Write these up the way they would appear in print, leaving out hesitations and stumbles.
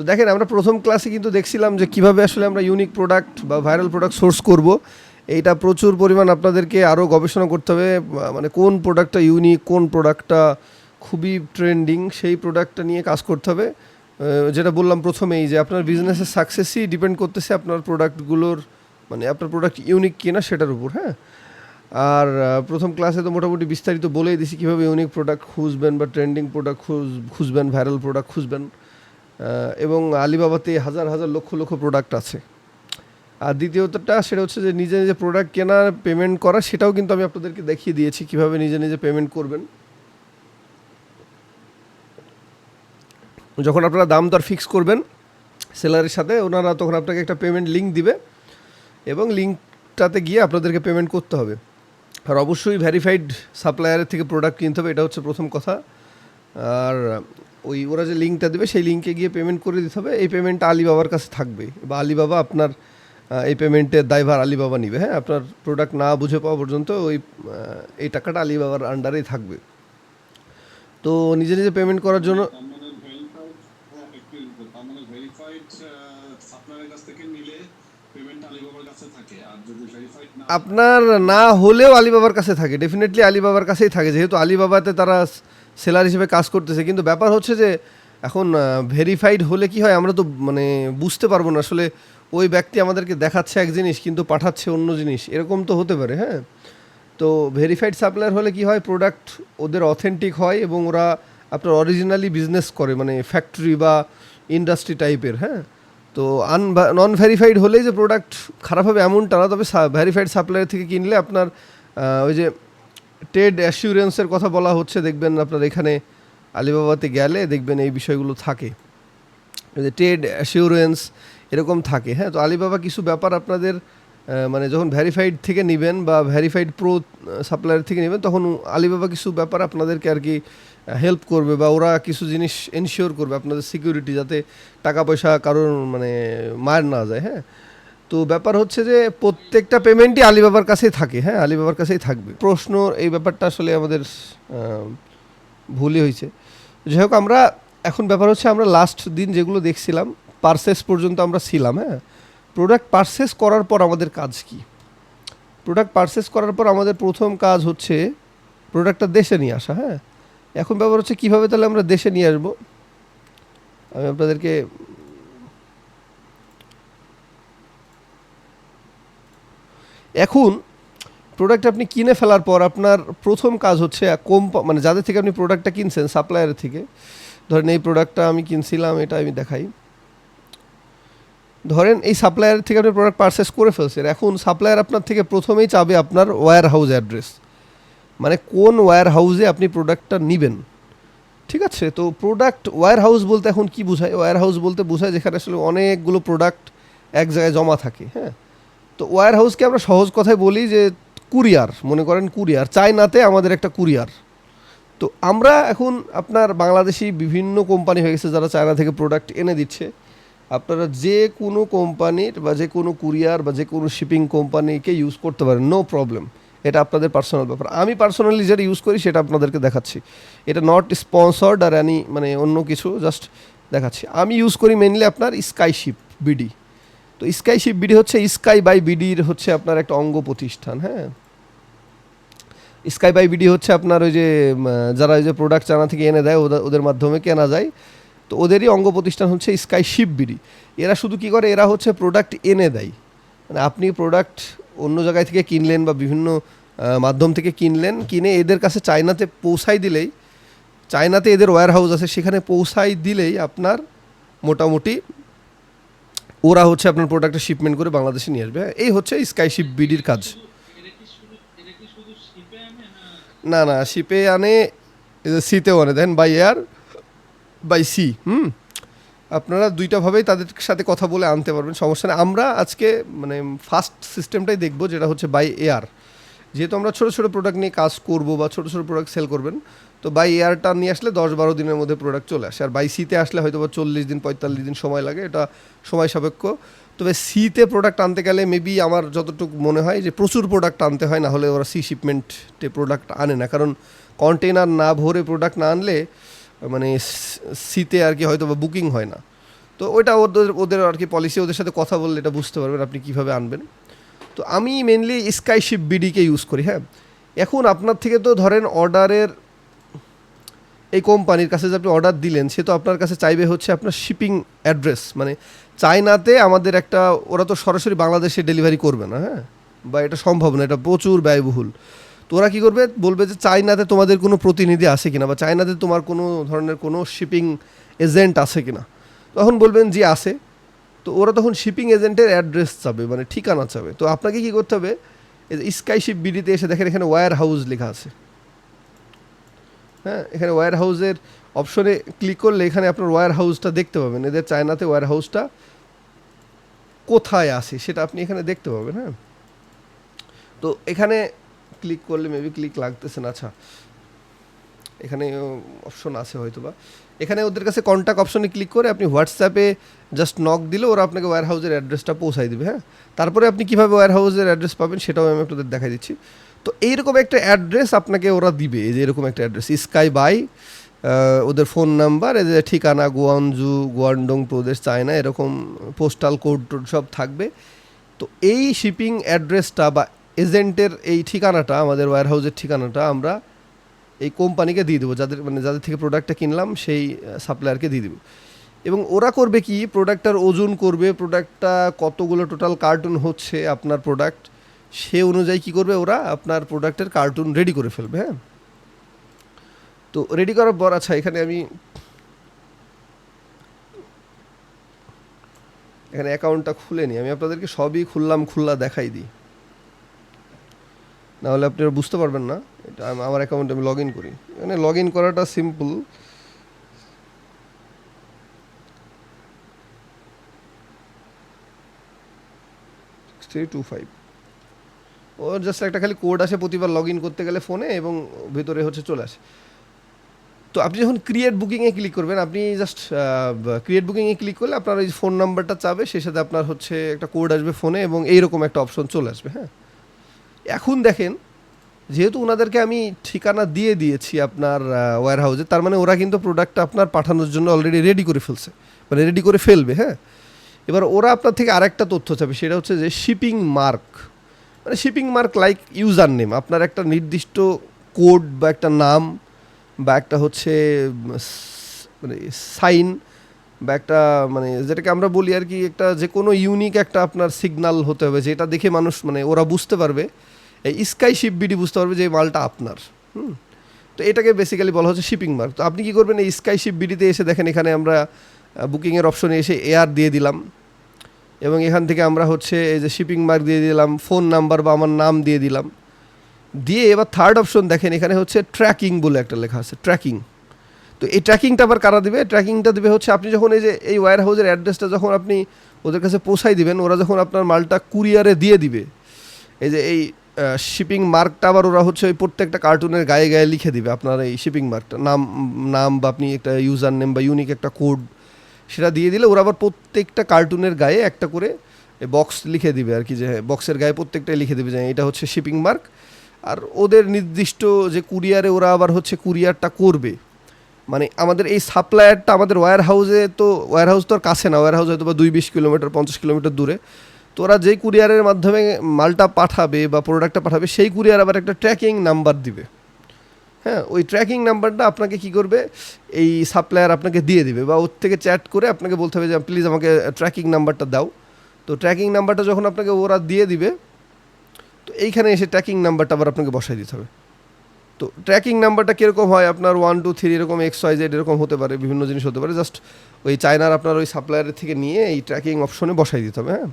তো দেখেন আমরা প্রথম ক্লাসে কিন্তু দেখছিলাম যে কিভাবে আসলে আমরা ইউনিক প্রোডাক্ট বা ভাইরাল প্রোডাক্ট সোর্স করব। এইটা প্রচুর পরিমাণ আপনাদেরকে আরও গবেষণা করতে হবে, মানে কোন প্রোডাক্টটা ইউনিক, কোন প্রোডাক্টটা খুবই ট্রেন্ডিং, সেই প্রোডাক্টটা নিয়ে কাজ করতে হবে। যেটা বললাম প্রথমেই যে আপনার বিজনেসের সাকসেসই ডিপেন্ড করতেছে আপনার প্রোডাক্টগুলোর, মানে আপনার প্রোডাক্ট ইউনিক কিনা সেটার উপর। হ্যাঁ, আর প্রথম ক্লাসে তো মোটামুটি বিস্তারিত বলেই দিছি কীভাবে ইউনিক প্রোডাক্ট খুঁজবেন বা ট্রেন্ডিং প্রোডাক্ট খুঁজবেন, ভাইরাল প্রোডাক্ট খুঁজবেন। এবং আলিবাবাতে হাজার হাজার লক্ষ লক্ষ প্রোডাক্ট আছে। আর দ্বিতীয়তটা সেটা হচ্ছে যে নিজে নিজে প্রোডাক্ট কেনা, পেমেন্ট করা, সেটাও কিন্তু আমি আপনাদেরকে দেখিয়ে দিয়েছি কীভাবে নিজে নিজে পেমেন্ট করবেন। যখন আপনারা দাম দর ফিক্স করবেন সেলারের সাথে, ওনারা তখন আপনাকে একটা পেমেন্ট লিঙ্ক দিবে এবং লিঙ্কটাতে গিয়ে আপনাদেরকে পেমেন্ট করতে হবে। আর অবশ্যই ভেরিফাইড সাপ্লায়ারের থেকে প্রোডাক্ট কিনতে হবে, এটা হচ্ছে প্রথম কথা। আর ওরা যে লিঙ্কটা দেবে সেই লিঙ্কে গিয়ে পেমেন্ট করে দিতে হবে। এই পেমেন্টটা আলিবাবার কাছে থাকবে বা আলিবাবা আপনার এই পেমেন্টের দায়ভার আলিবাবা নিবে। হ্যাঁ, আপনার প্রোডাক্ট না বুঝে পাওয়া পর্যন্ত এই টাকাটা আলিবাবার আন্ডারেই থাকবে। তো নিজে নিজে পেমেন্ট করার জন্য আপনার না হলেও আলিবাবার কাছে থাকে, ডেফিনেটলি আলিবাবার কাছেই থাকে, যেহেতু আলিবাবাতে তারা সেলার হিসেবে কাজ করতেছে। কিন্তু ব্যাপার হচ্ছে যে এখন ভেরিফাইড হলে কি হয়, আমরা তো মানে বুঝতে পারবো না আসলে ওই ব্যক্তি আমাদেরকে দেখাচ্ছে এক জিনিস কিন্তু পাঠাচ্ছে অন্য জিনিস, এরকম তো হতে পারে। হ্যাঁ, তো ভেরিফাইড সাপ্লায়ার হলে কি হয়, প্রোডাক্ট ওদের অথেন্টিক হয় এবং ওরা আপনার অরিজিনালি বিজনেস করে, মানে ফ্যাক্টরি বা ইন্ডাস্ট্রি টাইপের। হ্যাঁ, তো নন ভেরিফাইড হলেই যে প্রোডাক্ট খারাপ হবে এমনটা না, তবে ভেরিফাইড সাপ্লায়ার থেকে কিনলে আপনার ওই যে ট্রেড অ্যাসিউরেন্সের কথা বলা হচ্ছে, দেখবেন আপনার এখানে আলিবাবাতে গেলে দেখবেন এই বিষয়গুলো থাকে, যে ট্রেড অ্যাসিউরেন্স এরকম থাকে। হ্যাঁ, তো আলিবাবা কিছু ব্যাপার আপনাদের মানে যখন ভেরিফাইড থেকে নেবেন বা ভেরিফাইড প্রো সাপ্লায়ার থেকে নেবেন, তখন আলিবাবা কিছু ব্যাপার আপনাদেরকে আর কি হেল্প করবে বা ওরা কিছু জিনিস এনশিওর করবে আপনাদের সিকিউরিটি, যাতে টাকা পয়সা কারোর মানে মার না যায়। হ্যাঁ, তো ব্যাপার হচ্ছে যে প্রত্যেকটা পেমেন্টই আলিবাবার কাছেই থাকে। হ্যাঁ, আলিবাবার কাছেই থাকবে। প্রশ্ন এই ব্যাপারটা আসলে আমাদের ভুলই হয়েছে। যাই হোক, আমরা এখন ব্যাপার হচ্ছে আমরা লাস্ট দিন যেগুলো দেখছিলাম পারচেস পর্যন্ত আমরা ছিলাম। হ্যাঁ, প্রোডাক্ট পারচেস করার পর আমাদের কাজ কি? প্রোডাক্ট পারচেস করার পর আমাদের প্রথম কাজ হচ্ছে প্রোডাক্টটা দেশে নিয়ে আসা। হ্যাঁ, এখন ব্যাপার হচ্ছে কীভাবে তাহলে আমরা দেশে নিয়ে আসবো। আমি আপনাদেরকে এখন প্রোডাক্ট আপনি কিনে ফেলার পর আপনার প্রথম কাজ হচ্ছে মানে যাদের থেকে আপনি প্রোডাক্টটা কিনছেন সাপ্লায়ারের থেকে, ধরেন এই প্রোডাক্টটা আমি কিনছিলাম, এটা আমি দেখাই। ধরেন এই সাপ্লায়ার থেকে আপনি প্রোডাক্ট পারচেস করে ফেলছেন, এখন সাপ্লায়ার আপনার থেকে প্রথমেই চাবে আপনার ওয়্যার হাউস অ্যাড্রেস, মানে কোন ওয়্যার হাউসে আপনি প্রোডাক্টটা নেবেন। ঠিক আছে, তো প্রোডাক্ট ওয়্যার হাউস বলতে এখন কি বোঝায়? ওয়্যার হাউস বলতে বোঝায় যেখানে আসলে অনেকগুলো প্রোডাক্ট এক জায়গায় জমা থাকে। হ্যাঁ, তো ওয়্যার হাউসকে আমরা সহজ কথায় বলি যে কুরিয়ার, মনে করেন কুরিয়ার। চায়নাতে আমাদের একটা কুরিয়ার। তো আমরা এখন আপনার বাংলাদেশি বিভিন্ন কোম্পানি হয়ে গেছে যারা চায়না থেকে প্রোডাক্ট এনে দিচ্ছে। আপনারা যে কোনো কোম্পানির বা যে কোনো কুরিয়ার বা যে কোনো শিপিং কোম্পানিকে ইউজ করতে পারেন, নো প্রবলেম। এটা আপনাদের পার্সোনাল ব্যাপার। আমি পার্সোনালি যেটা ইউজ করি সেটা আপনাদেরকে দেখাচ্ছি। এটা নট স্পন্সর্ড আর মানে অন্য কিছু, জাস্ট দেখাচ্ছি। আমি ইউজ করি মেনলি আপনার স্কাইশিপ বিডি। তো স্কাইশিপ বিডি হচ্ছে স্কাই বাই বিডির হচ্ছে আপনার একটা অঙ্গ প্রতিষ্ঠান। হ্যাঁ, স্কাই বাই বিডি হচ্ছে আপনার ওই যে যারা ওই যে প্রোডাক্ট চায়না থেকে এনে দেয় ওদের মাধ্যমে কেনা যায়, তো ওদেরই অঙ্গ প্রতিষ্ঠান হচ্ছে স্কাইশিপ বিডি। এরা শুধু কী করে, এরা হচ্ছে প্রোডাক্ট এনে দেয়, মানে আপনি প্রোডাক্ট অন্য জায়গায় থেকে কিনলেন বা বিভিন্ন মাধ্যম থেকে কিনে এদের কাছে চায়নাতে পৌঁছাই দিলেই, চায়নাতে এদের ওয়্যার হাউস আছে, সেখানে পৌঁছাই দিলেই আপনার মোটামুটি ওরা হচ্ছে আপনার প্রোডাক্টটা শিপমেন্ট করে বাংলাদেশে নিয়ে আসবে। এই হচ্ছে স্কাইশিপ বিডির কাজ। না না, শিপে আনে, সিতেও আনে, দেন বাই এয়ার, বাই সি। আপনারা দুইটাভাবেই তাদের সাথে কথা বলে আনতে পারবেন, সমস্যা নেই। আমরা আজকে মানে ফার্স্ট সিস্টেমটাই দেখবো, যেটা হচ্ছে বাই এয়ার। যেহেতু আমরা ছোটো ছোটো প্রোডাক্ট নিয়ে কাজ করবো বা ছোটো ছোটো প্রোডাক্ট সেল করবেন, তো বাই এয়ারটা নিয়ে আসলে 10-12 দিনের মধ্যে প্রোডাক্ট চলে আসে। আর বাই সিতে আসলে হয়তো বা 40 দিন 45 দিন সময় লাগে, এটা সময় সাপেক্ষ। তবে সিতে প্রোডাক্ট আনতে গেলে মেবি আমার যতটুকু মনে হয় যে প্রচুর প্রোডাক্ট আনতে হয়, না হলে ওরা সি শিপমেন্টে প্রোডাক্ট আনে না, কারণ কন্টেনার না ভরে প্রোডাক্ট না আনলে মানে সিতে আর কি হয়তো বা বুকিং হয় না। তো তো ওইটা ওদের ওদের আর কি পলিসি, ওদের সাথে কথা বললে এটা বুঝতে পারবেন আপনি কীভাবে আনবেন। তো আমি মেনলি স্কাইশিপ বিডিকে ইউজ করি। হ্যাঁ, এখন আপনার থেকে তো ধরেন অর্ডারের এই কোম্পানির কাছে যে আপনি অর্ডার দিলেন, সে তো আপনার কাছে চাইবে হচ্ছে আপনার শিপিং অ্যাড্রেস, মানে চায়নাতে আমাদের একটা, ওরা তো সরাসরি বাংলাদেশে ডেলিভারি করবে না, হ্যাঁ, বা এটা সম্ভব না, এটা প্রচুর ব্যয়বহুল। তো ওরা কী করবে, বলবে যে চায়নাতে তোমাদের কোনো প্রতিনিধি আছে কিনা, বা চায়নাতে তোমার কোনো ধরনের কোনো শিপিং এজেন্ট আছে কিনা। তখন বলবেন জি আছে। তো ওরা তখন শিপিং এজেন্টের অ্যাড্রেস চাবে, মানে ঠিকানা চাবে। তো আপনাকে কী করতে হবে, স্কাইশিপ বিডিতে এসে দেখেন এখানে ওয়্যার হাউস লেখা আছে। হ্যাঁ, এখানে ওয়্যার হাউসের অপশনে ক্লিক করলে এখানে আপনার ওয়্যার হাউসটা দেখতে পাবেন, এদের চায়নাতে ওয়্যার হাউসটা কোথায় আছে সেটা আপনি এখানে দেখতে পাবেন। হ্যাঁ, তো এখানে ক্লিক করলে মেবি ক্লিক লাগতেছে না, আচ্ছা এখানে অপশন আছে হয়তো বা, এখানে ওদের কাছে কন্ট্যাক্ট অপশনে ক্লিক করে আপনি হোয়াটসঅ্যাপে জাস্ট নক দিলে ওরা আপনাকে ওয়্যার হাউসের অ্যাড্রেসটা পৌঁছাই দেবে। হ্যাঁ, তারপরে আপনি কীভাবে ওয়্যার হাউসের অ্যাড্রেস পাবেন সেটাও আমি আপনাদের দেখাই দিচ্ছি। তো এইরকম একটা অ্যাড্রেস আপনাকে ওরা দিবে, এই যে এরকম একটা অ্যাড্রেস স্কাই বাই, ওদের ফোন নাম্বার, এদের ঠিকানা গুয়ানজু, গুয়ান্ডং প্রদেশ, চায়না, এরকম পোস্টাল কোড টোড সব থাকবে। তো এই শিপিং অ্যাড্রেসটা বা এজেন্টের এই ঠিকানাটা, আমাদের ওয়্যার হাউসের ঠিকানাটা আমরা এই কোম্পানিকে দিয়ে দেবো, যাদের থেকে প্রোডাক্টটা কিনলাম সেই সাপ্লায়ারকে দিয়ে দেবো। এবং ওরা করবে কি, প্রোডাক্টটার ওজন করবে, প্রোডাক্টটা কতগুলো টোটাল কার্টুন হচ্ছে আপনার প্রোডাক্ট, সে অনুযায়ী কী করবে, ওরা আপনার প্রোডাক্টের কার্টুন রেডি করে ফেলবে। হ্যাঁ, তো রেডি করার পর, আচ্ছা এখানে আমি এখানে অ্যাকাউন্টটা খুলে নিই, আমি আপনাদেরকে সবই খুললা দেখাই দিই, নাহলে আপনারা বুঝতে পারবেন না। এটা আমার অ্যাকাউন্টে আমি লগ ইন করি, এখানে লগ ইন করাটা সিম্পল। ও জাস্ট একটা খালি কোড আসে প্রতিবার লগ ইন করতে গেলে ফোনে, এবং ভিতরে হচ্ছে চলে আসে। তো আপনি যখন ক্রিয়েট বুকিংয়ে ক্লিক করবেন, আপনি জাস্ট ক্রিয়েট বুকিংয়ে ক্লিক করলে আপনার ওই ফোন নাম্বারটা চাবে, সেই সাথে আপনার হচ্ছে একটা কোড আসবে ফোনে, এবং এইরকম একটা অপশন চলে আসবে। হ্যাঁ, এখন দেখেন যেহেতু ওনাদেরকে আমি ঠিকানা দিয়ে দিয়েছি আপনার ওয়্যার হাউসে, তার মানে ওরা কিন্তু প্রোডাক্টটা আপনার পাঠানোর জন্য অলরেডি রেডি করে ফেলছে, মানে রেডি করে ফেলবে। হ্যাঁ, এবার ওরা আপনার থেকে আরেকটা তথ্য চাবে, সেটা হচ্ছে যে শিপিং মার্ক, মানে shipping mark like user name, আপনার একটা নির্দিষ্ট কোড বা একটা নাম বা একটা হচ্ছে মানে সাইন বা একটা, মানে যেটাকে আমরা বলি আর কি, একটা যে কোনো ইউনিক একটা আপনার সিগনাল হতে হবে, যেটা দেখে মানুষ, মানে ওরা বুঝতে পারবে, এই স্কাইশিপ বিডি বুঝতে পারবে যে এই মালটা আপনার। তো এটাকে বেসিক্যালি বলা হচ্ছে শিপিং মার্ক। তো আপনি কী করবেন, এই স্কাইশিপ বিডিতে এসে দেখেন এখানে আমরা বুকিংয়ের অপশনে এসে এয়ার দিয়ে দিলাম, এবং এখান থেকে আমরা হচ্ছে এই যে শিপিং মার্ক দিয়ে দিলাম, ফোন নাম্বার বা আমার নাম দিয়ে দিলাম, দিয়ে এবার থার্ড অপশন দেখেন এখানে হচ্ছে ট্র্যাকিং বলে একটা লেখা আছে, ট্র্যাকিং। তো এই ট্র্যাকিংটা আবার কারা দেবে, ট্র্যাকিংটা দেবে হচ্ছে আপনি যখন এই যে এই ওয়্যার হাউসের অ্যাড্রেসটা যখন আপনি ওদের কাছে পৌঁছাই দিবেন, ওরা যখন আপনার মালটা কুরিয়ারে দিয়ে দিবে, এই যে এই শিপিং মার্কটা আবার ওরা হচ্ছে ওই প্রত্যেকটা কার্টুনের গায়ে গায়ে লিখে দিবে আপনার এই শিপিং মার্কটা, নাম বা আপনি একটা ইউজার নেম বা ইউনিক একটা কোড সেটা দিয়ে দিলে ওরা আবার প্রত্যেকটা কার্টুনের গায়ে একটা করে বক্স লিখে দিবে আর কি, যে বক্সের গায়ে প্রত্যেকটাই লিখে দেবে যে এটা হচ্ছে শিপিং মার্ক। আর ওদের নির্দিষ্ট যে কুরিয়ারে ওরা আবার হচ্ছে কুরিয়ারটা করবে, মানে আমাদের এই সাপ্লায়ারটা আমাদের ওয়্যার হাউসে, তো ওয়্যার হাউস তো আর কাছে না, ওয়্যার হাউস হয়তো বা 20 কিলোমিটার 50 কিলোমিটার দূরে। তো ওরা যেই কুরিয়ারের মাধ্যমে মালটা পাঠাবে বা প্রোডাক্টটা পাঠাবে, সেই কুরিয়ার আবার একটা ট্র্যাকিং নাম্বার দিবে। হ্যাঁ, ওই ট্র্যাকিং নাম্বারটা আপনাকে কী করবে, এই সাপ্লায়ার আপনাকে দিয়ে দিবে, বা ওর থেকে চ্যাট করে আপনাকে বলতে হবে যে প্লিজ আমাকে ট্র্যাকিং নাম্বারটা দাও। তো ট্র্যাকিং নাম্বারটা যখন আপনাকে ওরা দিয়ে দিবে, তো এইখানে এসে ট্র্যাকিং নাম্বারটা আবার আপনাকে বসাই দিতে হবে। তো ট্র্যাকিং নাম্বারটা কীরকম হয়, আপনার 1 2 3 এরকম XYZ এরকম হতে পারে, বিভিন্ন জিনিস হতে পারে, জাস্ট ওই চায়নার আপনার ওই সাপ্লায়ারের থেকে নিয়ে এই ট্র্যাকিং অপশনে বসাই দিতে হবে। হ্যাঁ,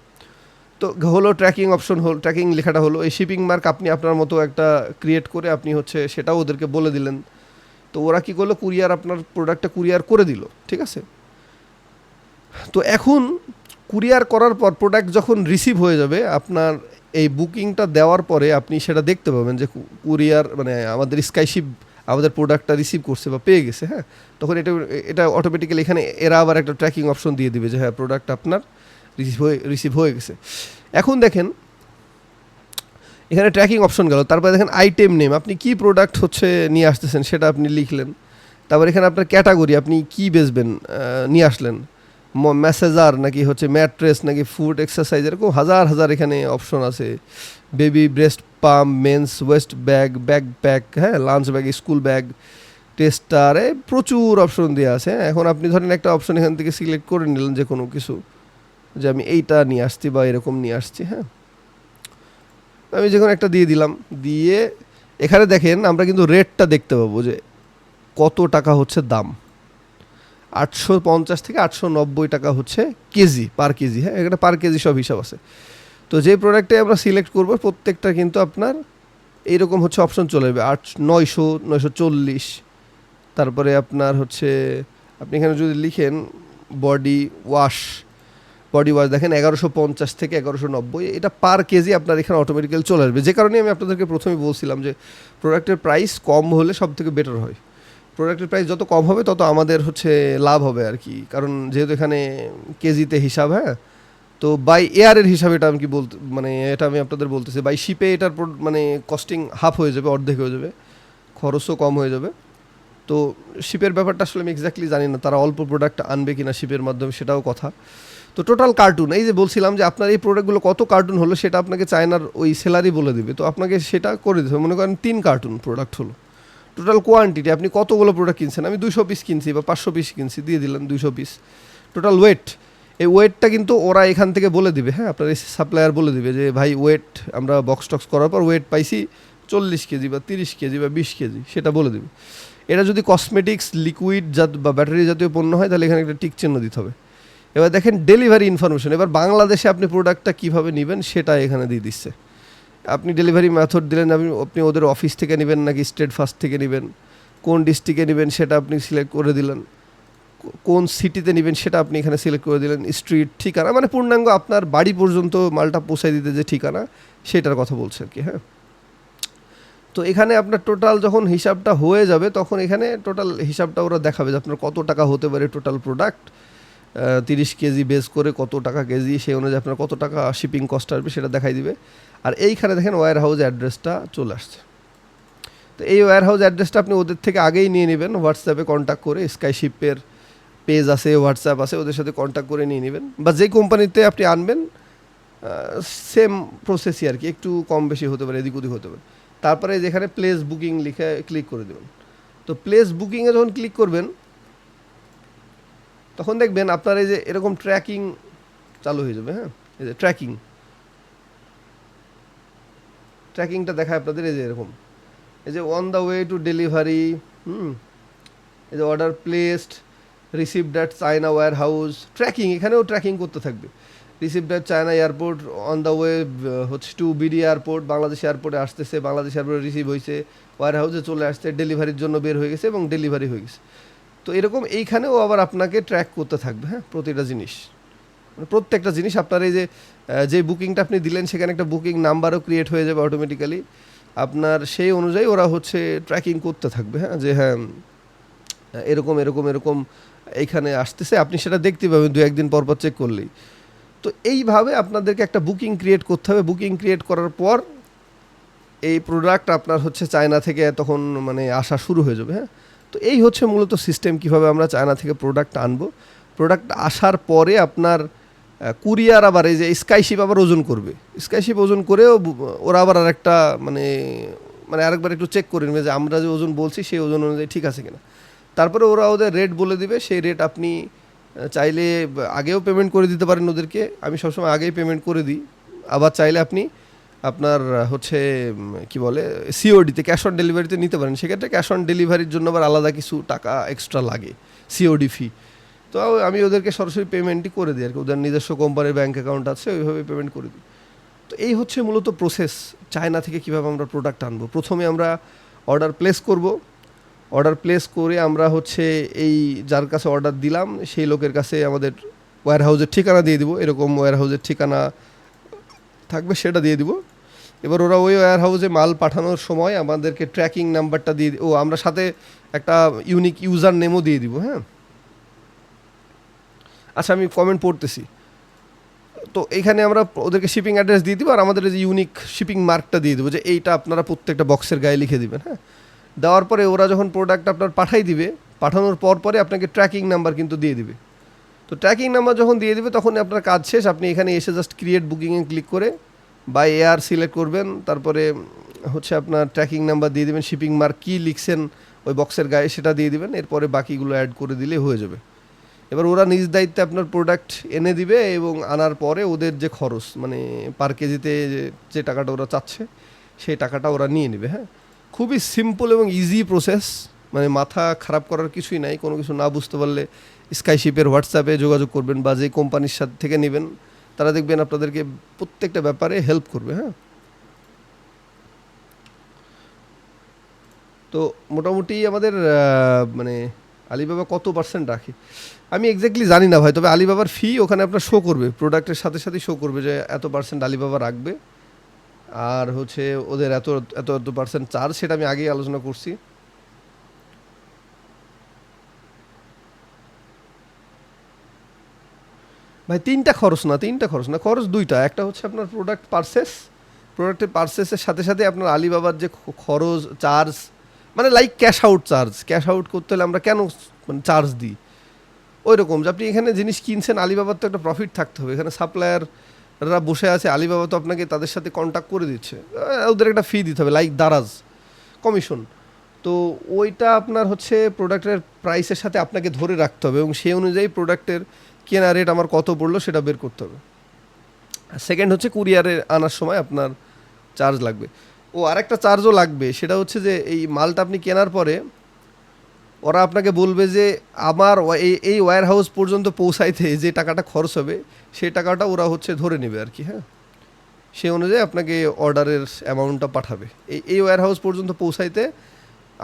তো হলো ট্র্যাকিং অপশন, হলো ট্র্যাকিং লেখাটা হলো, এই শিপিং মার্ক আপনি আপনার মতো একটা ক্রিয়েট করে আপনি হচ্ছে সেটাও ওদেরকে বলে দিলেন। তো ওরা কী করলো, কুরিয়ার আপনার প্রোডাক্টটা কুরিয়ার করে দিল, ঠিক আছে। তো এখন কুরিয়ার করার পর প্রোডাক্ট যখন রিসিভ হয়ে যাবে, আপনার এই বুকিংটা দেওয়ার পরে আপনি সেটা দেখতে পাবেন যে কুরিয়ার, মানে আমাদের স্কাইশিপ আমাদের প্রোডাক্টটা রিসিভ করছে বা পেয়ে গেছে। হ্যাঁ, তখন এটা অটোমেটিক্যালি এখানে এরা আবার একটা ট্র্যাকিং অপশন দিয়ে দিবে যে হ্যাঁ প্রোডাক্ট আপনার রিসিভ হয়ে গেছে। এখন দেখেন এখানে ট্র্যাকিং অপশন গেল, তারপরে দেখেন আইটেম নেম, আপনি কি প্রোডাক্ট হচ্ছে নিয়ে আসতেছেন সেটা আপনি লিখলেন। তারপর এখানে আপনার ক্যাটাগরি, আপনি কি বেচবেন নিয়ে আসলেন, ম্যাসেজার নাকি হচ্ছে ম্যাট্রেস নাকি ফুড এক্সারসাইজ, এরকম হাজার হাজার এখানে অপশন আছে। Baby breast pump, men's waist bag, backpack, হ্যাঁ, লাঞ্চ ব্যাগ, স্কুল ব্যাগ, টেস্টারে প্রচুর অপশন দেওয়া আছে। হ্যাঁ, এখন আপনি ধরেন একটা অপশন এখান থেকে সিলেক্ট করে নিলেন যে কোনো কিছু, যে আমি এইটা নিয়ে আসছি বা এরকম নিয়ে আসছি। হ্যাঁ, আমি যে কোনো একটা দিয়ে দিলাম, দিয়ে এখানে দেখেন আমরা কিন্তু রেটটা দেখতে পাবো যে কত টাকা হচ্ছে দাম। 850 থেকে 890 টাকা হচ্ছে কেজি, পার কেজি। হ্যাঁ, এখানে পার কেজি সব হিসাব আছে। তো যে প্রোডাক্টটাই আমরা সিলেক্ট করবো প্রত্যেকটা কিন্তু আপনার এইরকম হচ্ছে অপশন চলে যাবে 900, 940। তারপরে আপনার হচ্ছে আপনি এখানে যদি লিখেন বডি ওয়াশ, দেখেন 1150 থেকে 1190, এটা পার কেজি আপনার এখানে অটোমেটিক্যালি চলে আসবে। যে কারণে আমি আপনাদেরকে প্রথমেই বলছিলাম যে প্রোডাক্টের প্রাইস কম হলে সব থেকে বেটার হয়। প্রোডাক্টের প্রাইস যত কম হবে তত আমাদের হচ্ছে লাভ হবে আর কি, কারণ যেহেতু এখানে কেজিতে হিসাব। হ্যাঁ, তো বাই এয়ারের হিসাবে এটা আমি কি বলতে, মানে এটা আমি আপনাদের বলতেছি, বাই শিপে এটার মানে কস্টিং হাফ হয়ে যাবে, অর্ধেক হয়ে যাবে, খরচও কম হয়ে যাবে। তো শিপের ব্যাপারটা আসলে আমি এক্স্যাক্টলি জানি না, তারা অল্প প্রোডাক্ট আনবে কিনা শিপের মাধ্যমে, সেটাও কথা। তো টোটাল কার্টুন, এই যে বলছিলাম যে আপনার এই প্রোডাক্টগুলো কত কার্টুন হলো সেটা আপনাকে চায়নার ওই সেলারি বলে দিবে। তো আপনাকে সেটা করে দিতে হবে। মনে করেন 3 কার্টুন প্রোডাক্ট হলো, টোটাল কোয়ান্টিটি আপনি কতগুলো প্রোডাক্ট কিনছেন, আমি 200 পিস কিনছি বা 500 পিস কিনছি, দিয়ে দিলেন 200 পিস। টোটাল ওয়েট, এই ওয়েটটা কিন্তু ওরা এখান থেকে বলে দিবে। হ্যাঁ, আপনার এই সাপ্লায়ার বলে দিবে যে ভাই ওয়েট আমরা বক্স টক্স করার পর ওয়েট পাইছি 40 কেজি বা 30 কেজি বা 20 কেজি, সেটা বলে দিবে। এটা যদি কসমেটিক্স, লিকুইড বা ব্যাটারি জাতীয় পণ্য হয় তাহলে এখানে একটা টিক চিহ্ন দিতে হবে। এবার দেখেন ডেলিভারি ইনফরমেশন, এবার বাংলাদেশে আপনি প্রোডাক্টটা কীভাবে নেবেন সেটা এখানে দিয়ে দিচ্ছে। আপনি ডেলিভারি মেথড দিলেন, আপনি ওদের অফিস থেকে নেবেন নাকি স্টেট ফার্স্ট থেকে নেবেন, কোন ডিস্ট্রিক্টে নেবেন সেটা আপনি সিলেক্ট করে দিলেন, কোন সিটিতে নেবেন সেটা আপনি এখানে সিলেক্ট করে দিলেন, স্ট্রিট, ঠিকানা, মানে পূর্ণাঙ্গ আপনার বাড়ি পর্যন্ত মালটা পৌঁছায় দিতে যে ঠিকানা সেটার কথা বলছে আর কি। হ্যাঁ, তো এখানে আপনার টোটাল যখন হিসাবটা হয়ে যাবে তখন এখানে টোটাল হিসাবটা ওরা দেখাবে যে আপনার কত টাকা হতে পারে টোটাল প্রোডাক্ট, 30 কেজি বেস করে কত টাকা কেজি, সেই অনুযায়ী আপনার কত টাকা শিপিং কস্ট আসবে সেটা দেখাই দিবে। আর এইখানে দেখেন ওয়্যার হাউস অ্যাড্রেসটা চলে আসছে। তো এই ওয়্যার হাউস অ্যাড্রেসটা আপনি ওদের থেকে আগেই নিয়ে নেবেন, হোয়াটসঅ্যাপে কন্ট্যাক্ট করে, স্কাইশিপের পেজ আছে, হোয়াটসঅ্যাপ আছে, ওদের সাথে কন্ট্যাক্ট করে নিয়ে নেবেন। বা যে কোম্পানিতে আপনি আনবেন সেম প্রসেসই আর কি, একটু কম বেশি হতে পারে, এদিক ওদিক হতে পারে। তারপরে যেখানে প্লেস বুকিং লিখে ক্লিক করে দেবেন। তো প্লেস বুকিংয়ে যখন ক্লিক করবেন তখন দেখবেন আপনার এই যে এরকম ট্র্যাকিং চালু হয়ে যাবে। হ্যাঁ, এই যে ট্র্যাকিংটা দেখায় আপনাদের, এই যে এরকম, এই যে on the way to delivery, এই যে order placed, received at China warehouse, tracking, এখানেও ট্র্যাকিং করতে থাকবে। Received at China airport, on the way হচ্ছে টু বিডি এয়ারপোর্ট, বাংলাদেশ এয়ারপোর্টে আসতেছে, বাংলাদেশ এয়ারপোর্টে রিসিভ হয়েছে, ওয়্যার হাউসে চলে আসছে, ডেলিভারির জন্য বের হয়ে গেছে এবং ডেলিভারি হয়ে গেছে। তো এরকম এইখানেও আবার আপনাকে ট্র্যাক করতে থাকবে। হ্যাঁ, প্রতিটা জিনিস, মানে প্রত্যেকটা জিনিস আপনার এই যে বুকিংটা আপনি দিলেন সেখানে একটা বুকিং নাম্বারও ক্রিয়েট হয়ে যাবে অটোমেটিক্যালি আপনার, সেই অনুযায়ী ওরা হচ্ছে ট্র্যাকিং করতে থাকবে। হ্যাঁ, যে হ্যাঁ এরকম এরকম এরকম এইখানে আসতেছে, আপনি সেটা দেখতে পাবেন 2-1 দিন পর চেক করলেই। তো এইভাবে আপনাদেরকে একটা বুকিং ক্রিয়েট করতে হবে। বুকিং ক্রিয়েট করার পর এই প্রোডাক্ট আপনার হচ্ছে চায়না থেকে তখন মানে আসা শুরু হয়ে যাবে। হ্যাঁ, তো এই হচ্ছে মূলত সিস্টেম, কীভাবে আমরা চায়না থেকে প্রোডাক্ট আনবো। প্রোডাক্ট আসার পরে আপনার কুরিয়ার আবার এই যে স্কাইশিপ আবার ওজন করবে, স্কাইশিপ ওজন করেও ওরা আবার আরেকটা মানে আরেকবার একটু চেক করে নেবে যে আমরা যে ওজন বলছি সেই ওজন অনুযায়ী ঠিক আছে কিনা। তারপরে ওরা ওদের রেট বলে দিবে, সেই রেট আপনি চাইলে আগেও পেমেন্ট করে দিতে পারেন ওদেরকে, আমি সবসময় আগেই পেমেন্ট করে দিই। আবার চাইলে আপনি আপনার হচ্ছে কি বলে সিওডিতে, ক্যাশ অন ডেলিভারিতে নিতে পারেন। সেক্ষেত্রে ক্যাশ অন ডেলিভারির জন্য আবার আলাদা কিছু টাকা এক্সট্রা লাগে, সিওডি ফি। তো আমি ওদেরকে সরাসরি পেমেন্টই করে দিই আর কি, ওদের নিজস্ব কোম্পানির ব্যাঙ্ক অ্যাকাউন্ট আছে, ওইভাবে পেমেন্ট করে দিই। তো এই হচ্ছে মূলত প্রসেস, চায়না থেকে কীভাবে আমরা প্রোডাক্ট আনবো। প্রথমে আমরা অর্ডার প্লেস করব, অর্ডার প্লেস করে আমরা হচ্ছে এই যার কাছে অর্ডার দিলাম সেই লোকের কাছে আমাদের ওয়্যার হাউসের ঠিকানা দিয়ে দিব, এরকম ওয়্যার হাউসের ঠিকানা থাকবে সেটা দিয়ে দিব। এবার ওরা ওই ওয়্যার হাউসে মাল পাঠানোর সময় আমাদেরকে ট্র্যাকিং নাম্বারটা দিয়ে, আমরা সাথে একটা ইউনিক ইউজার নেমও দিয়ে দিব। হ্যাঁ, আচ্ছা আমি কমেন্ট পড়তেছি। তো এইখানে আমরা ওদেরকে শিপিং অ্যাড্রেস দিয়ে দিব আর আমাদের যে ইউনিক শিপিং মার্কটা দিয়ে দেবো যে এইটা আপনারা প্রত্যেকটা বক্সের গায়ে লিখে দিবেন। হ্যাঁ, দেওয়ার পরে ওরা যখন প্রোডাক্ট আপনার পাঠাই দিবে, পাঠানোর পরে আপনাকে ট্র্যাকিং নাম্বার কিন্তু দিয়ে দিবে। তো ট্র্যাকিং নাম্বার যখন দিয়ে দিবে তখন আপনার কাজ শেষ। আপনি এখানে এসে জাস্ট ক্রিয়েট বুকিংয়ে ক্লিক করে বাই এয়ার সিলেক্ট করবেন, তারপরে হচ্ছে আপনার ট্র্যাকিং নাম্বার দিয়ে দেবেন, শিপিং মার্ক কী লিখছেন ওই বক্সের গায়ে সেটা দিয়ে দিবেন, এরপরে বাকিগুলো অ্যাড করে দিলে হয়ে যাবে। এবার ওরা নিজ দায়িত্বে আপনার প্রোডাক্ট এনে দিবে এবং আনার পরে ওদের যে খরচ মানে পার কেজিতে যে টাকাটা ওরা চাচ্ছে সেই টাকাটা ওরা নিয়ে নেবে। হ্যাঁ, খুবই সিম্পল এবং ইজি প্রসেস, মানে মাথা খারাপ করার কিছুই নাই। কোনো কিছু না বুঝতে পারলে স্কাইশিপের হোয়াটসঅ্যাপে যোগাযোগ করবেন বা যে কোম্পানির সাথে থেকে নেবেন তারা দেখবেন আপনাদেরকে প্রত্যেকটা ব্যাপারে হেল্প করবে। হ্যাঁ, তো মোটামুটি আমাদের মানে আলিবাবা কত পার্সেন্ট রাখে আমি এক্স্যাক্টলি জানি না ভাই, তবে আলিবাবার ফি ওখানে আপনার শো করবে, প্রোডাক্টের সাথে সাথেই শো করবে যে এত পার্সেন্ট আলিবাবা রাখবে, আর হচ্ছে ওদের এত এত এত পার্সেন্ট চার্জ, সেটা আমি আগেই আলোচনা করছি। ভাই তিনটা খরচ না, খরচ দুইটা। একটা হচ্ছে আপনার প্রোডাক্ট পারচেস, প্রোডাক্টের পারচেসের সাথে সাথে আপনার আলিবাবার যে খরচ চার্জ, মানে লাইক ক্যাশ আউট করতে হলে আমরা কেন মানে চার্জ দিই ওই রকম যে আপনি এখানে জিনিস কিনছেন, আলিবাবার তো একটা প্রফিট থাকতে হবে। এখানে সাপ্লায়াররা বসে আছে, আলিবাবা তো আপনাকে তাদের সাথে কন্ট্যাক্ট করে দিচ্ছে, ওদের একটা ফি দিতে হবে লাইক দারাজ কমিশন। তো ওইটা আপনার হচ্ছে প্রোডাক্টের প্রাইসের সাথে আপনাকে ধরে রাখতে হবে এবং সেই অনুযায়ী প্রোডাক্টের কেনা রেট আমার কত পড়লো সেটা বের করতে হবে। সেকেন্ড হচ্ছে কুরিয়ারে আনার সময় আপনার চার্জ লাগবে। ও আরেকটা চার্জও লাগবে, সেটা হচ্ছে যে এই মালটা আপনি কেনার পরে ওরা আপনাকে বলবে যে আমার এই ওয়্যার হাউস পর্যন্ত পৌঁছাইতে যে টাকাটা খরচ হবে সেই টাকাটা ওরা হচ্ছে ধরে নেবে আর কি। হ্যাঁ, সেই অনুযায়ী আপনাকে অর্ডারের অ্যামাউন্টটা পাঠাবে। এই ওয়্যার হাউস পর্যন্ত পৌঁছাইতে,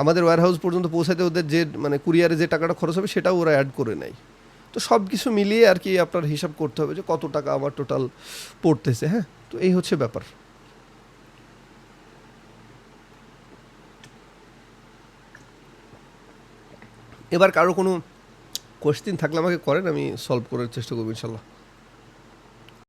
আমাদের ওয়্যার হাউস পর্যন্ত পৌঁছাইতে ওদের যে মানে কুরিয়ারে যে টাকাটা খরচ হবে সেটাও ওরা অ্যাড করে নেয়। তো সব কিছু মিলিয়ে আর কি আপনার হিসাব করতে হবে যে কত টাকা আমার টোটাল পড়তেছে। হ্যাঁ, তো এই হচ্ছে ব্যাপার। এবার কারো কোনো কোয়েশ্চেন থাকলে আমাকে করেন, আমি সলভ করার চেষ্টা করবো ইনশাল্লাহ।